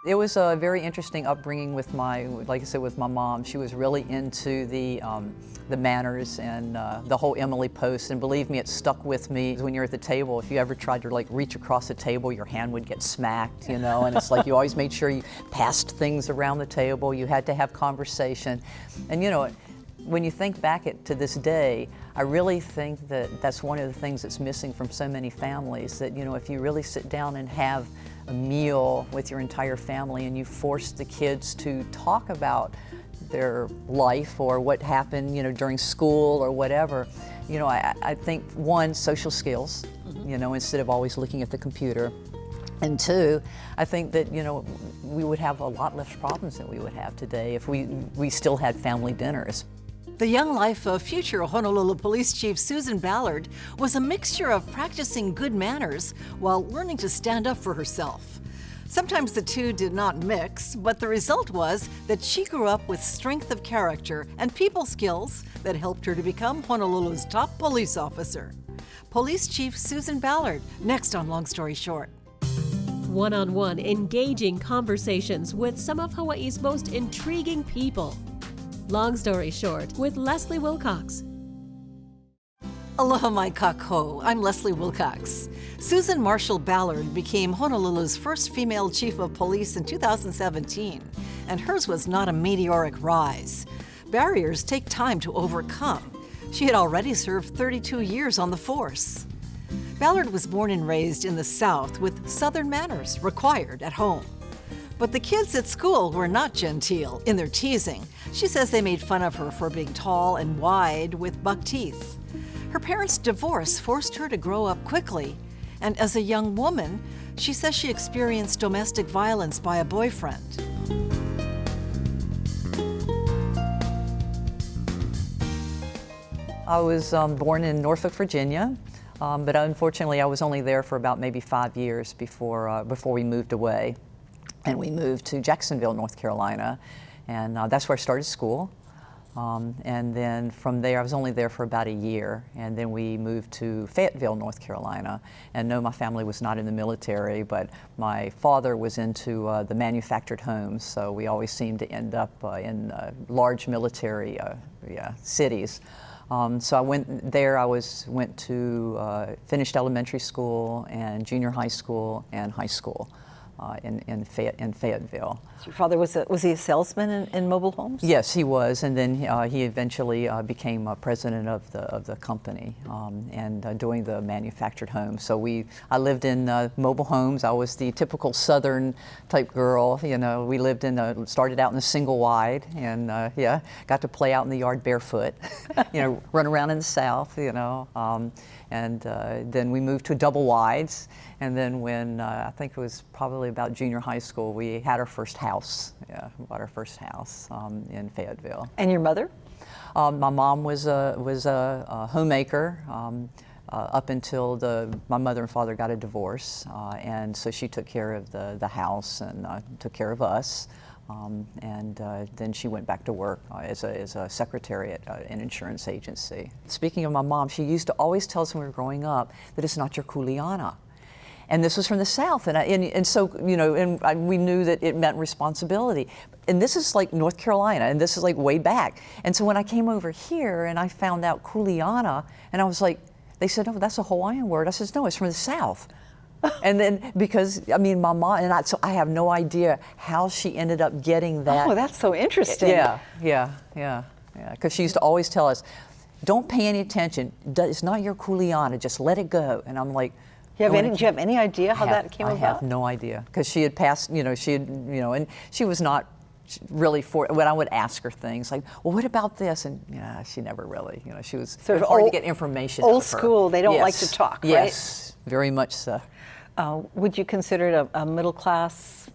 It was a very interesting upbringing with like I said, with my mom. She was really into the manners and the whole Emily Post, and believe me, it stuck with me. When you're at the table, if you ever tried to like reach across the table, your hand would get smacked, you know, and it's like you always made sure you passed things around the table. You had to have conversation, and you know, when you think back to this day, I really think that that's one of the things that's missing from so many families, that, you know, if you really sit down and have a meal with your entire family and you force the kids to talk about their life or what happened, you know, during school or whatever, you know, I think, one, social skills, you know, instead of always looking at the computer. And two, I think that, you know, we would have a lot less problems than we would have today if we still had family dinners. The young life of future Honolulu Police Chief Susan Ballard was a mixture of practicing good manners while learning to stand up for herself. Sometimes the two did not mix, but the result was that she grew up with strength of character and people skills that helped her to become Honolulu's top police officer. Police Chief Susan Ballard, next on Long Story Short. One-on-one engaging conversations with some of Hawaii's most intriguing people. Long Story Short with Leslie Wilcox. Aloha mai kako, I'm Leslie Wilcox. Susan Marshall Ballard became Honolulu's first female chief of police in 2017, and hers was not a meteoric rise. Barriers take time to overcome. She had already served 32 years on the force. Ballard was born and raised in the South with Southern manners required at home. But the kids at school were not genteel in their teasing. She says they made fun of her for being tall and wide with buck teeth. Her parents' divorce forced her to grow up quickly, and as a young woman, she says she experienced domestic violence by a boyfriend. I was born in Norfolk, Virginia, but unfortunately I was only there for about maybe 5 years before we moved away. And we moved to Jacksonville, North Carolina, and that's where I started school. And then from there, I was only there for about a year, and then we moved to Fayetteville, North Carolina. And no, my family was not in the military, but my father was into the manufactured homes, so we always seemed to end up in large military cities. So I went there. Went to finished elementary school and junior high school and high school. In Fayetteville. So your father was he a salesman in mobile homes? Yes, he was, and then he eventually became president of the company and doing the manufactured homes. So I lived in mobile homes. I was the typical Southern type girl. You know, we lived started out in a single wide, and got to play out in the yard barefoot. You know, run around in the South. You know, and then we moved to double wides. And then when I think it was probably about junior high school, we had our first house. Yeah, we bought our first house in Fayetteville. And your mother? My mom was a homemaker up until my mother and father got a divorce, and so she took care of the house and took care of us. And then she went back to work as a secretary at an insurance agency. Speaking of my mom, she used to always tell us when we were growing up that it's not your kuleana. And this was from the South, and so, you know, and we knew that it meant responsibility. And this is like North Carolina, and this is like way back. And so when I came over here and I found out kuleana, and I was like, they said, oh, that's a Hawaiian word. I said, no, it's from the South. And then, because, I mean, my mom, so I have no idea how she ended up getting that. Oh, that's so interesting. Yeah. Because she used to always tell us, don't pay any attention. It's not your kuleana, just let it go. And I'm like, do you have any idea how that came about? I have no idea, because she had passed, you know, and she was not really when I would ask her things like, well, what about this? And yeah, she never really, you know, she was sort of hard to get information out of her. Old school, they don't like to talk, right? Yes, very much so. Would you consider it a middle class,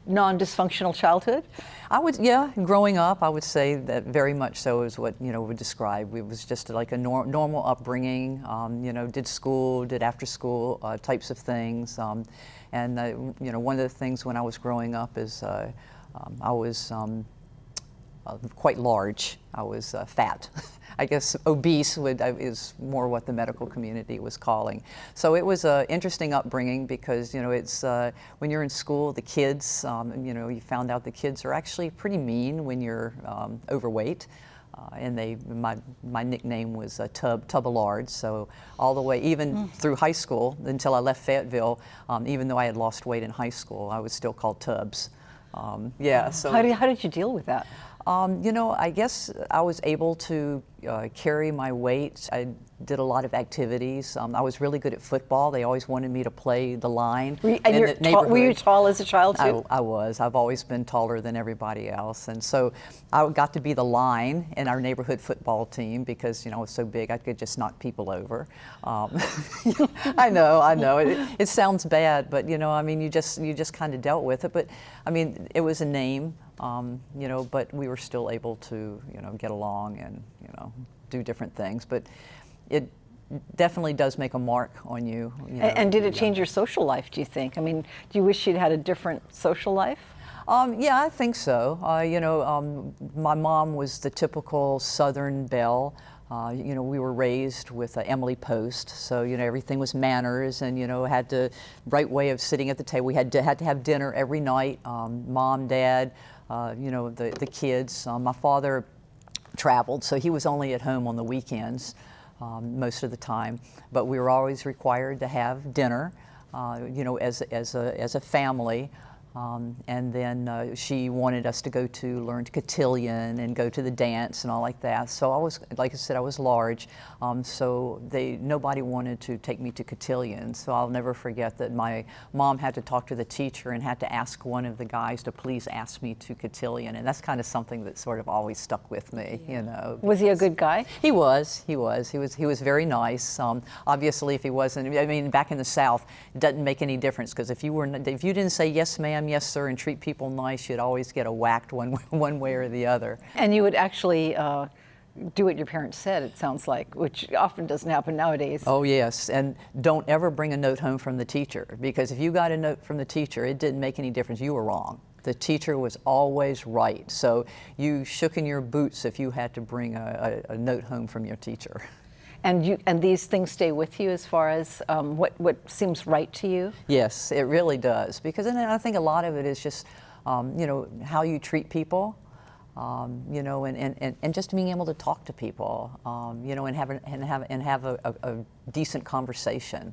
non-dysfunctional childhood? I would, yeah. Growing up, I would say that very much so is what, you know, would describe. It was just like a normal upbringing. You know, did school, did after school types of things, and you know, one of the things when I was growing up is I was quite large. I was fat. I guess obese is more what the medical community was calling. So it was an interesting upbringing because, you know, it's when you're in school, the kids, you know, you found out the kids are actually pretty mean when you're overweight. And my nickname was Ballard. So all the way, even through high school, until I left Fayetteville, even though I had lost weight in high school, I was still called Tubbs. Yeah. So how did you deal with that? You know, I guess I was able to carry my weight. I did a lot of activities. I was really good at football. They always wanted me to play the line. Were you tall as a child too? I was. I've always been taller than everybody else. And so I got to be the line in our neighborhood football team because, you know, I was so big I could just knock people over. I know. It sounds bad, but, you know, I mean, you just kind of dealt with it. But, I mean, it was a name. You know, but we were still able to, you know, get along and, you know, do different things. But it definitely does make a mark on you. You know, and did it change your social life, do you think? I mean, do you wish you'd had a different social life? Yeah, I think so. You know, my mom was the typical Southern belle. You know, we were raised with Emily Post, so, you know, everything was manners and, you know, had the right way of sitting at the table. We had to have dinner every night, mom, dad, you know, the kids. My father traveled, so he was only at home on the weekends most of the time, but we were always required to have dinner, you know, as a family. And then she wanted us to go to learn cotillion and go to the dance and all like that. So I was, like I said, I was large. So nobody wanted to take me to cotillion. So I'll never forget that my mom had to talk to the teacher and had to ask one of the guys to please ask me to cotillion. And that's kind of something that sort of always stuck with me, you know. Was he a good guy? He was very nice. Obviously, if he wasn't, I mean, back in the South, it doesn't make any difference because if you didn't say yes, ma'am, yes, sir, and treat people nice, you'd always get a whacked one way or the other. And you would actually do what your parents said, it sounds like, which often doesn't happen nowadays. Oh, yes, and don't ever bring a note home from the teacher, because if you got a note from the teacher, it didn't make any difference. You were wrong. The teacher was always right. So you shook in your boots if you had to bring a note home from your teacher. And these things stay with you as far as what seems right to you? Yes, it really does. Because I think a lot of it is just, you know, how you treat people, you know, and just being able to talk to people, you know, and have a decent conversation.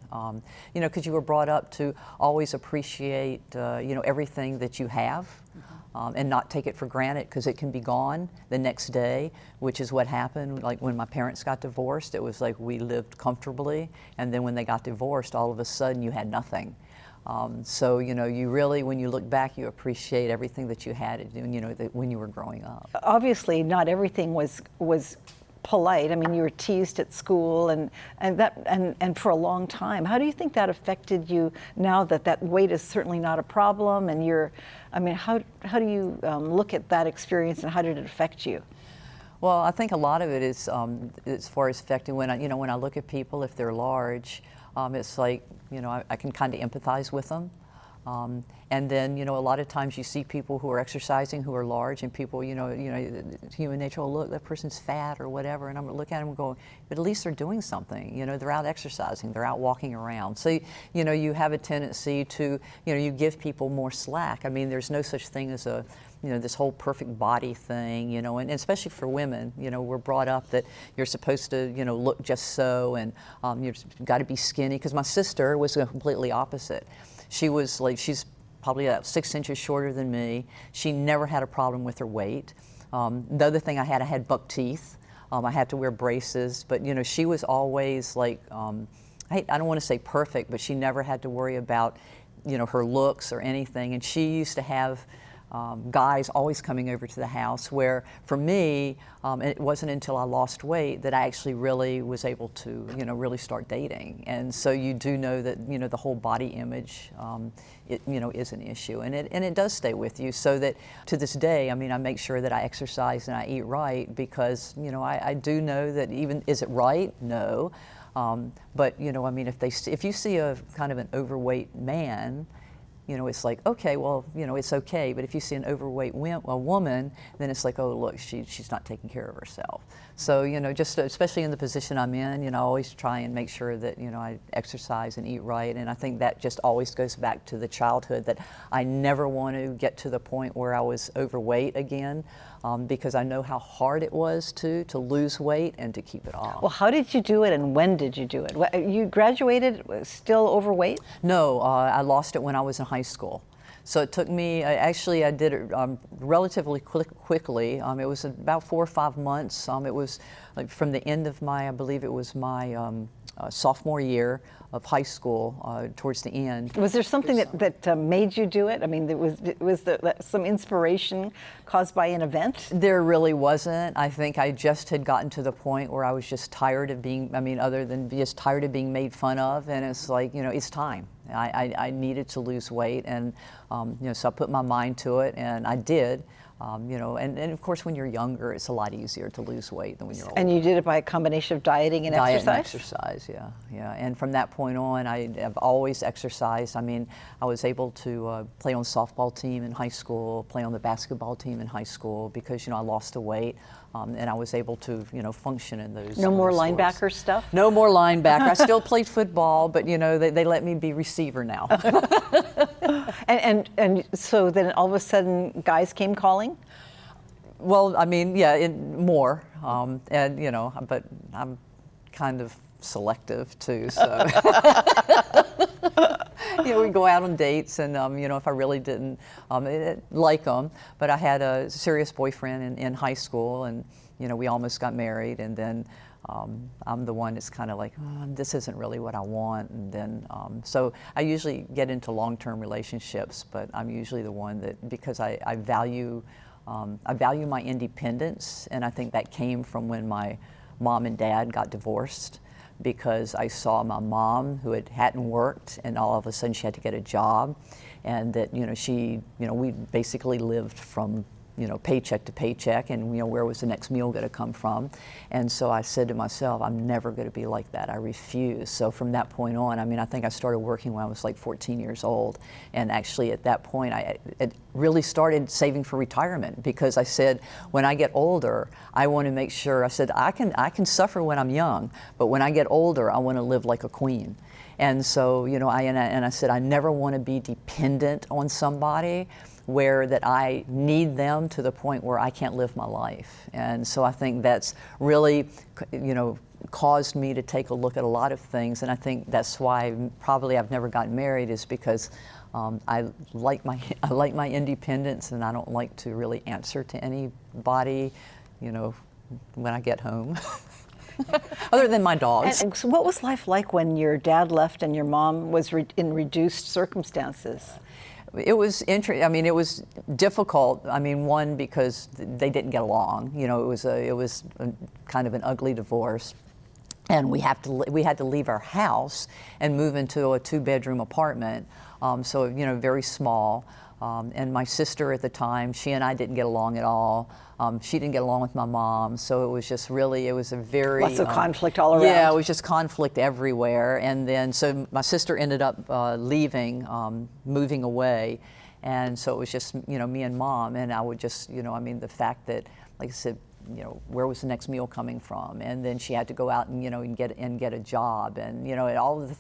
You know, because you were brought up to always appreciate, you know, everything that you have. And not take it for granted because it can be gone the next day, which is what happened. Like when my parents got divorced, it was like we lived comfortably, and then when they got divorced, all of a sudden you had nothing. So, you know, you really, when you look back, you appreciate everything that you had, you know, when you were growing up. Obviously, not everything was polite. I mean, you were teased at school and for a long time. How do you think that affected you now that weight is certainly not a problem and how do you look at that experience and how did it affect you? Well, I think a lot of it is as far as affecting when I look at people, if they're large, it's like, you know, I can kind of empathize with them. And then, you know, a lot of times you see people who are exercising who are large, and people, you know, human nature will look, that person's fat or whatever, and I'm gonna look at them and go, but at least they're doing something. You know, they're out exercising, they're out walking around. So, you know, you have a tendency to, you know, you give people more slack. I mean, there's no such thing as you know, this whole perfect body thing, you know, and especially for women, you know, we're brought up that you're supposed to, you know, look just so, and you've got to be skinny. Because my sister was completely opposite. She's probably about 6 inches shorter than me. She never had a problem with her weight. The other thing I had buck teeth. I had to wear braces, but you know, she was always like, I don't want to say perfect, but she never had to worry about, you know, her looks or anything. And she used to have guys always coming over to the house, where for me, it wasn't until I lost weight that I actually really was able to, you know, really start dating. And so you do know that, you know, the whole body image, it, you know, is an issue, and it does stay with you. So that to this day, I mean, I make sure that I exercise and I eat right, because, you know, I do know that even, is it right? No. But, you know, I mean, if you see a kind of an overweight man, it's like, okay, well, it's okay. But if you see an overweight woman, then it's like, oh, look, she's not taking care of herself. So, just especially in the position I'm in, I always try and make sure that, I exercise and eat right. And I think that just always goes back to the childhood, that I never want to get to the point where I was overweight again, because I know how hard it was to lose weight and to keep it off. Well, how did you do it, and when did you do it? You graduated still overweight? No, I lost it when I was in high school. So it took me, actually I did it relatively quickly. It was about 4 or 5 months. It was like from the end of I believe it was my sophomore year of high school, towards the end. Was there something that made you do it? I mean, was there some inspiration caused by an event? There really wasn't. I think I just had gotten to the point where I was just tired of being, other than just tired of being made fun of, and it's like, it's time. I needed to lose weight, and so I put my mind to it, and I did. And of course, when you're younger, it's a lot easier to lose weight than when you're older. And you did it by a combination of dieting and exercise? Diet and exercise, yeah. And from that point on, I've always exercised. I was able to play on the softball team in high school, play on the basketball team in high school, because, I lost the weight, and I was able to, function in those. No more sports. linebacker stuff? No more linebacker. I still played football, but, they let me be receiver now. And so then all of a sudden, guys came calling? Well, more, but I'm kind of selective too, so. We go out on dates, and if I really didn't like them, but I had a serious boyfriend in high school, and we almost got married, and then I'm the one that's kind of like, oh, this isn't really what I want, and then so I usually get into long-term relationships, but I'm usually the one that, because I value my independence, and I think that came from when my mom and dad got divorced, because I saw my mom, who hadn't worked, and all of a sudden she had to get a job, and that we basically lived from paycheck to paycheck, and where was the next meal going to come from? And so I said to myself, I'm never going to be like that. I refuse. So from that point on, I think I started working when I was like 14 years old, and actually at that point I really started saving for retirement, because I said, when I get older, I want to make sure, I said, I can suffer when I'm young, but when I get older, I want to live like a queen. And so, I said, I never want to be dependent on somebody, where that I need them to the point where I can't live my life. And so I think that's really, caused me to take a look at a lot of things. And I think that's why probably I've never gotten married, is because I like my independence, and I don't like to really answer to anybody, when I get home. Other than my dogs. And so what was life like when your dad left and your mom was in reduced circumstances? It was interesting. It was difficult. One, because they didn't get along. It was a kind of an ugly divorce, and we had to leave our house and move into a 2-bedroom apartment. So very small. And my sister at the time, she and I didn't get along at all. She didn't get along with my mom, so it was just really, it was a very... Lots of conflict all around. Yeah, it was just conflict everywhere. And then, so my sister ended up leaving, moving away. And so it was just, me and Mom, and I would just, the fact that, like I said, where was the next meal coming from? And then she had to go out and, and get a job. And,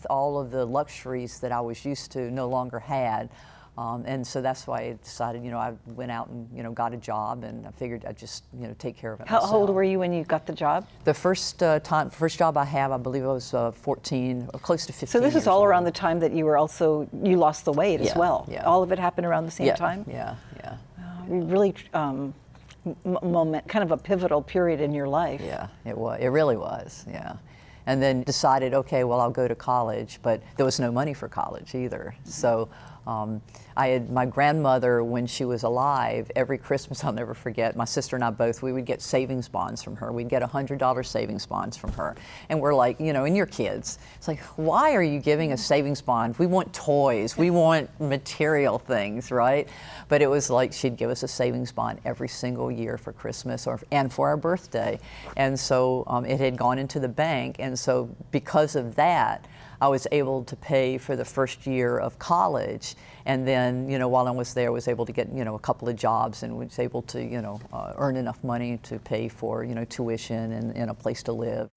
all of the luxuries that I was used to no longer had. And so that's why I decided, I went out and, got a job, and I figured I'd just, take care of it myself. How old were you when you got the job? The first job I had, I believe I was 14, or close to 15. So this is all old. around the time that you lost the weight as well. Yeah. All of it happened around the same time? Yeah. Really moment, kind of a pivotal period in your life. Yeah, it was. It really was, yeah. And then decided, okay, well, I'll go to college, but there was no money for college either. So I had my grandmother, when she was alive, every Christmas, I'll never forget, my sister and I both, we would get savings bonds from her. We'd get $100 savings bonds from her. And we're like, and your kids, it's like, why are you giving us savings bonds? We want toys, we want material things, right? But it was like she'd give us a savings bond every single year for Christmas and for our birthday. And so it had gone into the bank, and so because of that, I was able to pay for the first year of college. And then, while I was there, I was able to get, a couple of jobs and was able to, earn enough money to pay for, tuition and a place to live.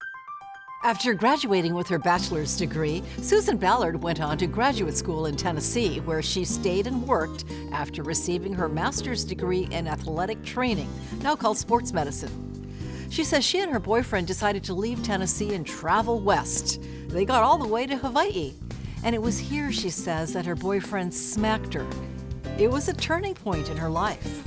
After graduating with her bachelor's degree, Susan Ballard went on to graduate school in Tennessee, where she stayed and worked after receiving her master's degree in athletic training, now called sports medicine. She says she and her boyfriend decided to leave Tennessee and travel west. They got all the way to Hawaii. And it was here, she says, that her boyfriend smacked her. It was a turning point in her life.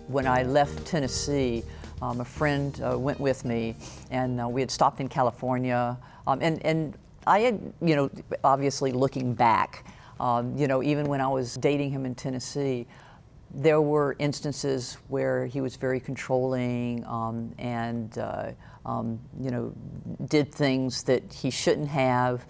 When I left Tennessee, a friend went with me, and we had stopped in California. And I had, obviously looking back, even when I was dating him in Tennessee, there were instances where he was very controlling and, did things that he shouldn't have.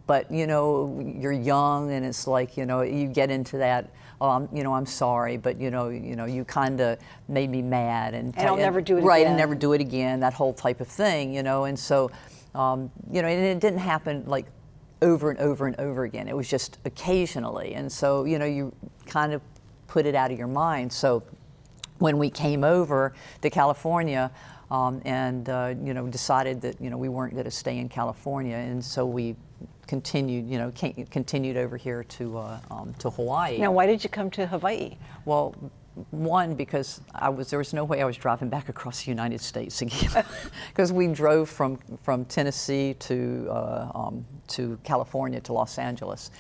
But, you're young, and it's like, you get into that, I'm sorry, but, you kind of made me mad. And I'll never do it again. Right, and never do it again, that whole type of thing, and so, and it didn't happen like over and over and over again. It was just occasionally. And so, you kind of put it out of your mind. So when we came over to California, and decided that we weren't going to stay in California, and so we continued over here to Hawaii. Now, why did you come to Hawaii? Well, one, because there was no way I was driving back across the United States again, because we drove from Tennessee to California, to Los Angeles.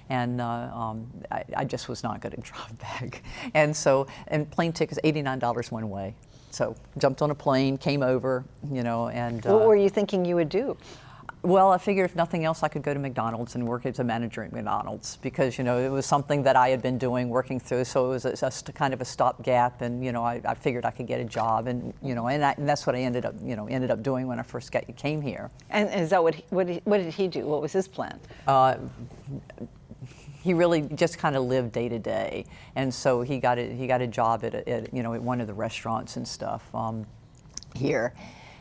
And I just was not going to drive back. And plane tickets, $89 one way. So jumped on a plane, came over, and... What were you thinking you would do? Well, I figured if nothing else, I could go to McDonald's and work as a manager at McDonald's, because, it was something that I had been doing, working through, so it was just kind of a stopgap, and, I figured I could get a job, and, and that's what I ended up doing when I first came here. And is that what did he do? What was his plan? He really just kind of lived day to day, and so he got a job at one of the restaurants and stuff here,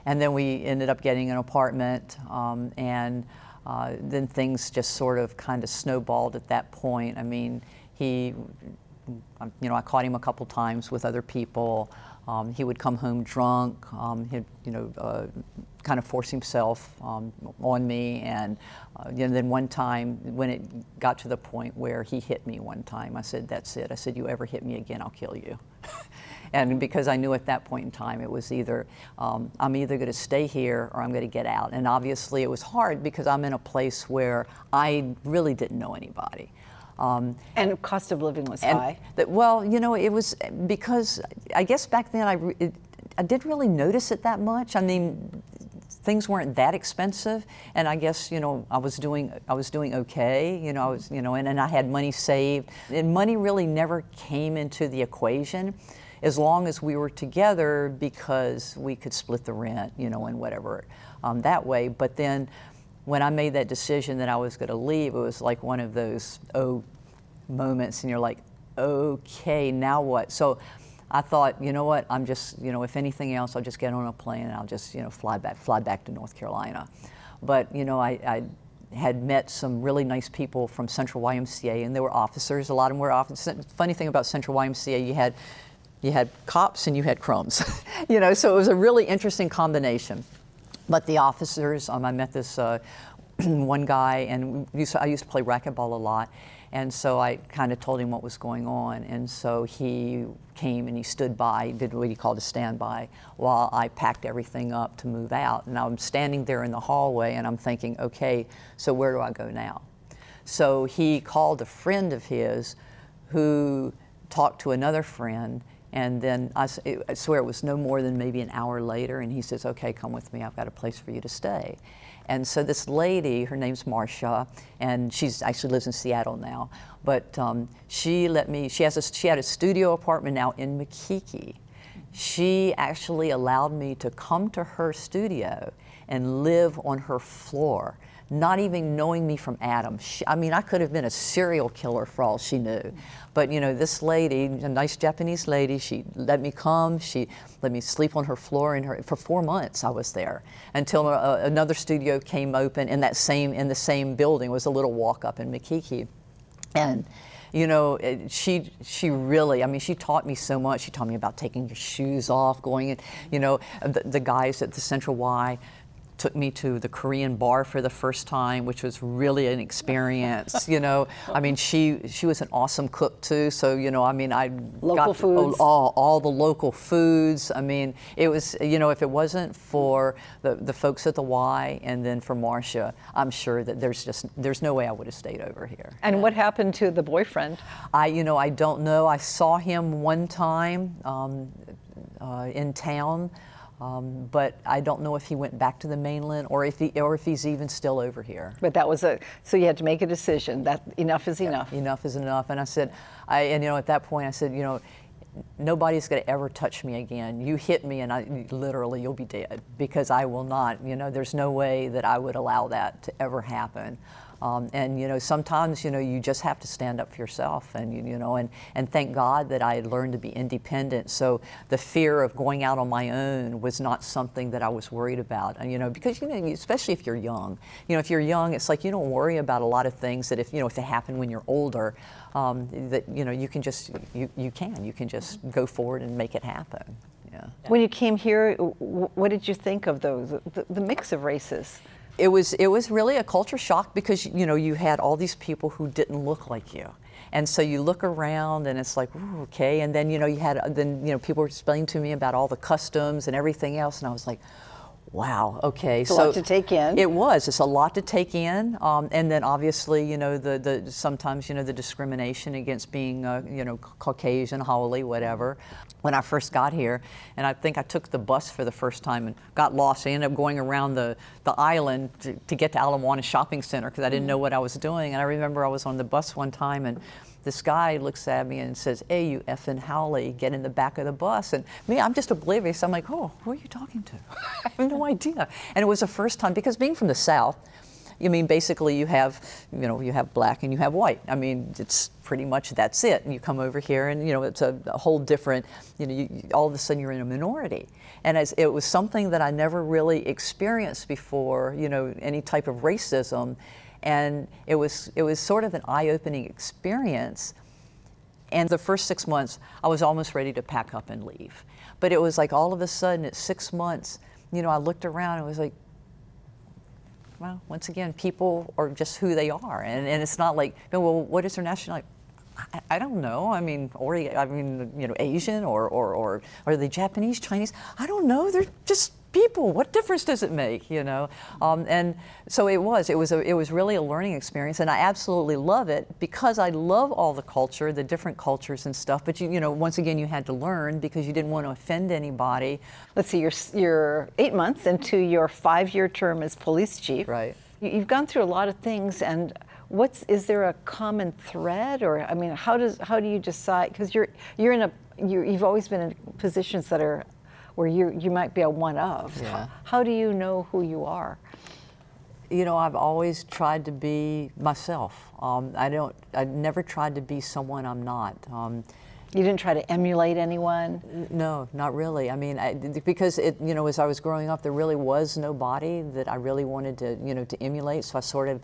and then we ended up getting an apartment, and then things just sort of kind of snowballed at that point. I mean, I caught him a couple times with other people. He would come home drunk. He'd kind of force himself on me, and then one time when it got to the point where he hit me one time, I said, "That's it." I said, "You ever hit me again, I'll kill you." And because I knew at that point in time it was either I'm either going to stay here or I'm going to get out. And obviously it was hard because I'm in a place where I really didn't know anybody. And cost of living was high. It was because I guess back then I didn't really notice it that much. I mean, things weren't that expensive, and I guess I was doing okay. And I had money saved, and money really never came into the equation, as long as we were together, because we could split the rent, and whatever that way. But then, when I made that decision that I was going to leave, it was like one of those moments, and you're like, okay, now what? So I thought, you know what? I'm just, if anything else, I'll just get on a plane and I'll just, fly back to North Carolina. But I had met some really nice people from Central YMCA, and they were officers. A lot of them were officers. Funny thing about Central YMCA, you had cops and you had crumbs, So it was a really interesting combination. But the officers, I met this one guy, and I used to play racquetball a lot, and so I kind of told him what was going on, and so he came and he stood by, did what he called a standby, while I packed everything up to move out. And I'm standing there in the hallway, and I'm thinking, okay, so where do I go now? So he called a friend of his who talked to another friend, and then I swear it was no more than maybe an hour later, and he says, okay, come with me, I've got a place for you to stay. And so this lady, her name's Marcia, and she actually lives in Seattle now, but she had a studio apartment now in Makiki. She actually allowed me to come to her studio and live on her floor. not even knowing me from Adam. I mean, I could have been a serial killer for all she knew. But this lady, a nice Japanese lady, she let me come, she let me sleep on her floor for 4 months I was there, until another studio came open in the same building. It was a little walk up in Makiki. And she really, I mean, she taught me so much. She taught me about taking your shoes off, going in, the guys at the Central Y took me to the Korean bar for the first time, which was really an experience. I mean, she was an awesome cook too. So I mean, I local got foods. all the local foods. I mean, it was if it wasn't for the folks at the Y and then for Marcia, I'm sure that there's no way I would have stayed over here. And what happened to the boyfriend? I don't know. I saw him one time in town. But I don't know if he went back to the mainland or if he's even still over here. But that was so you had to make a decision that enough is enough. Enough is enough. And I said, at that point I said, nobody's going to ever touch me again. You hit me and literally you'll be dead, because I will not, there's no way that I would allow that to ever happen. And sometimes you just have to stand up for yourself, and and thank God that I had learned to be independent. So the fear of going out on my own was not something that I was worried about. And because especially if you're young, if you're young, it's like you don't worry about a lot of things that if they happen when you're older, that you can just you can just go forward and make it happen. Yeah. When you came here, what did you think of the mix of races? It was really a culture shock, because you had all these people who didn't look like you, and so you look around and it's like, ooh, okay, and then people were explaining to me about all the customs and everything else, and I was like, wow, okay. It's a lot to take in. It's a lot to take in, and then obviously the sometimes the discrimination against being Caucasian, Haole, whatever. When I first got here, and I think I took the bus for the first time and got lost. I ended up going around the island to get to Ala Moana Shopping Center, because I didn't know what I was doing. And I remember I was on the bus one time, and this guy looks at me and says, "Hey, you effing Haole, get in the back of the bus." And me, I'm just oblivious. I'm like, "Oh, who are you talking to?" I have no idea. And it was the first time, because being from the South, basically you have black and you have white. I mean, it's pretty much that's it. And you come over here and, it's a whole different, all of a sudden you're in a minority. And it was something that I never really experienced before, any type of racism. And it was sort of an eye-opening experience. And the first 6 months, I was almost ready to pack up and leave. But it was like all of a sudden at 6 months, I looked around and was like, well, once again, people are just who they are, and it's not like, well, what is their nationality? I don't know. I mean, Asian or are they Japanese, Chinese? I don't know. They're just people. What difference does it make? And so it was really a learning experience, and I absolutely love it, because I love all the culture, the different cultures and stuff. But once again, you had to learn, because you didn't want to offend anybody. Let's see, you're 8 months into your 5-year term as police chief. Right. You've gone through a lot of things, and is there a common thread, or how do you decide? Because you've always been in positions that are where you might be a one of. Yeah. How do you know who you are? I've always tried to be myself. I never tried to be someone I'm not. You didn't try to emulate anyone? No, not really. I mean, because as I was growing up, there really was nobody that I really wanted to emulate. So I sort of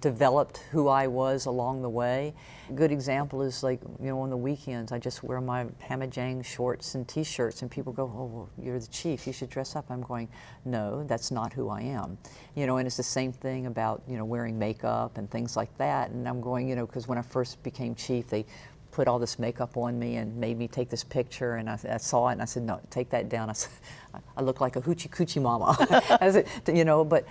developed who I was along the way. A good example is like, on the weekends, I just wear my hamajang shorts and t-shirts, and people go, "Oh, well, you're the chief, you should dress up." I'm going, no, that's not who I am. And it's the same thing about, wearing makeup and things like that. And I'm going, because when I first became chief, they put all this makeup on me and made me take this picture, and I saw it and I said, no, take that down. I said, I look like a hoochie coochie mama. But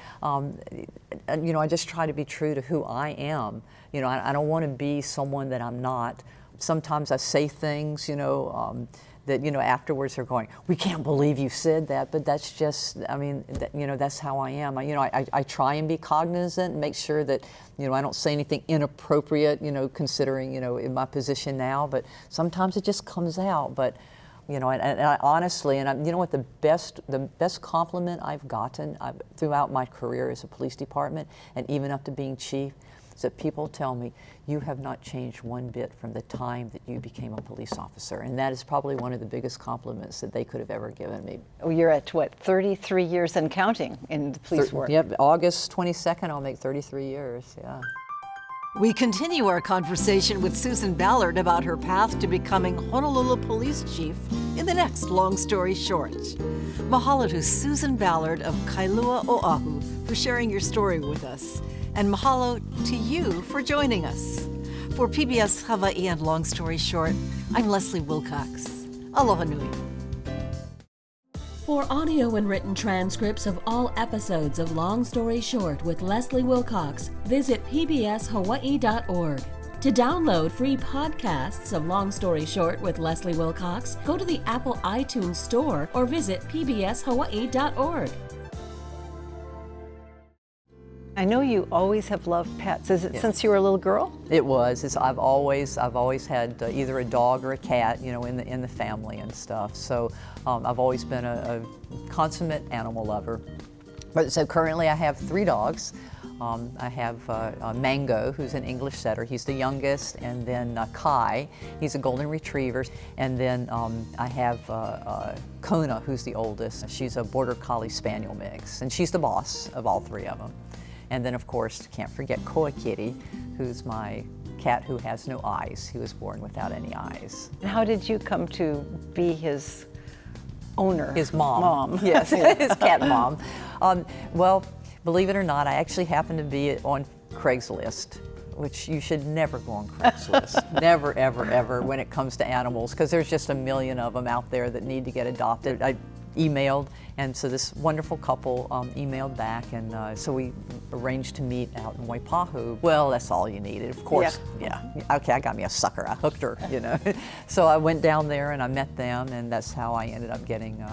I just try to be true to who I am. I don't want to be someone that I'm not. Sometimes I say things, that afterwards they're going, "We can't believe you said that," but that's just, that's how I am. I try and be cognizant and make sure that I don't say anything inappropriate, considering in my position now. But sometimes it just comes out. But You know, and I honestly, you know what, the best compliment I've gotten throughout my career as a police department, and even up to being chief, is that people tell me, you have not changed one bit from the time that you became a police officer. And that is probably one of the biggest compliments that they could have ever given me. Oh, you're at what, 33 years and counting in the police work? Yep, August 22nd, I'll make 33 years, yeah. We continue our conversation with Susan Ballard about her path to becoming Honolulu Police Chief in the next Long Story Short. Mahalo to Susan Ballard of Kailua, Oahu for sharing your story with us. And mahalo to you for joining us. For PBS Hawaii and Long Story Short, I'm Leslie Wilcox. Aloha nui. For audio and written transcripts of all episodes of Long Story Short with Leslie Wilcox, visit pbshawaii.org. To download free podcasts of Long Story Short with Leslie Wilcox, go to the Apple iTunes Store or visit pbshawaii.org. I know you always have loved pets. Is it since you were a little girl? It was. I've always had either a dog or a cat, you know, in the family and stuff. So I've always been a consummate animal lover. But so currently I have 3 dogs. I have Mango, who's an English setter. He's the youngest, and then Kai, he's a golden retriever, and then I have Kona, who's the oldest. She's a border collie spaniel mix, and she's the boss of all 3 of them. And then, of course, can't forget Koa Kitty, who's my cat who has no eyes. He was born without any eyes. And how did you come to be his owner? His mom. Yes, his cat mom. Well, believe it or not, I actually happened to be on Craigslist, which you should never go on Craigslist. Never, ever, ever when it comes to animals, because there's just a million of them out there that need to get adopted. I emailed, and so this wonderful couple emailed back, and so we arranged to meet out in Waipahu. Well, that's all you needed, of course. Yeah. Okay, I got me a sucker. I hooked her, you know. So I went down there and I met them, and that's how I ended up getting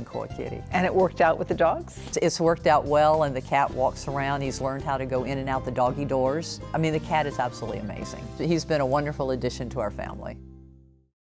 Koa Kitty. And it worked out with the dogs? It's worked out well, and the cat walks around. He's learned how to go in and out the doggy doors. I mean, the cat is absolutely amazing. He's been a wonderful addition to our family.